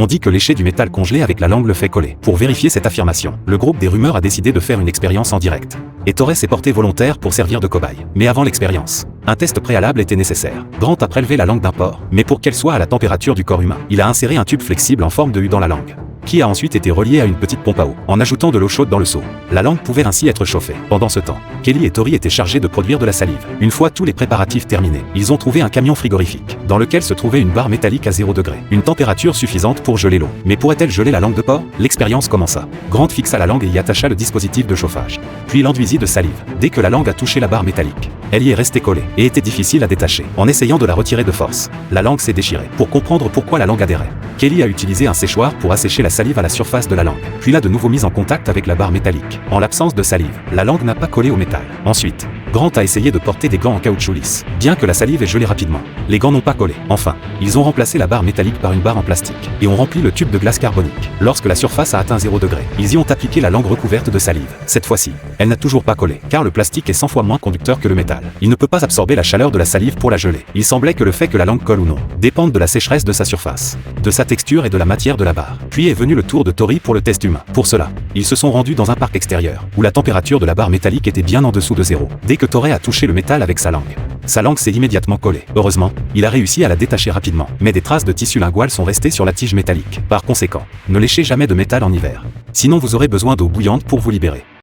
On dit que lécher du métal congelé avec la langue le fait coller. Pour vérifier cette affirmation, le groupe des rumeurs a décidé de faire une expérience en direct. Et Torres s'est porté volontaire pour servir de cobaye. Mais avant l'expérience, un test préalable était nécessaire. Grant a prélevé la langue d'un porc, mais pour qu'elle soit à la température du corps humain, il a inséré un tube flexible en forme de U dans la langue, qui a ensuite été relié à une petite pompe à eau, en ajoutant de l'eau chaude dans le seau. La langue pouvait ainsi être chauffée. Pendant ce temps, Kelly et Tori étaient chargés de produire de la salive. Une fois tous les préparatifs terminés, ils ont trouvé un camion frigorifique, dans lequel se trouvait une barre métallique à 0 degré, une température suffisante pour geler l'eau. Mais pourrait-elle geler la langue de porc? L'expérience commença. Grant fixa la langue et y attacha le dispositif de chauffage. Puis l'enduisit de salive. Dès que la langue a touché la barre métallique, elle y est restée collée, et était difficile à détacher. En essayant de la retirer de force, la langue s'est déchirée. Pour comprendre pourquoi la langue adhérait, Kelly a utilisé un séchoir pour assécher la salive à la surface de la langue, puis l'a de nouveau mise en contact avec la barre métallique. En l'absence de salive, la langue n'a pas collé au métal. Ensuite, Grant a essayé de porter des gants en caoutchouc lisse, bien que la salive ait gelé rapidement. Les gants n'ont pas collé. Enfin, ils ont remplacé la barre métallique par une barre en plastique, et ont rempli le tube de glace carbonique. Lorsque la surface a atteint 0 degré, ils y ont appliqué la langue recouverte de salive. Cette fois-ci, elle n'a toujours pas collé, car le plastique est 100 fois moins conducteur que le métal. Il ne peut pas absorber la chaleur de la salive pour la geler. Il semblait que le fait que la langue colle ou non dépende de la sécheresse de sa surface, de sa texture et de la matière de la barre. Puis est venu le tour de Tori pour le test humain. Pour cela, ils se sont rendus dans un parc extérieur, où la température de la barre métallique était bien en dessous de 0. Dès que Tori a touché le métal avec sa langue s'est immédiatement collée. Heureusement, il a réussi à la détacher rapidement, mais des traces de tissu lingual sont restées sur la tige métallique. Par conséquent, ne léchez jamais de métal en hiver. Sinon vous aurez besoin d'eau bouillante pour vous libérer.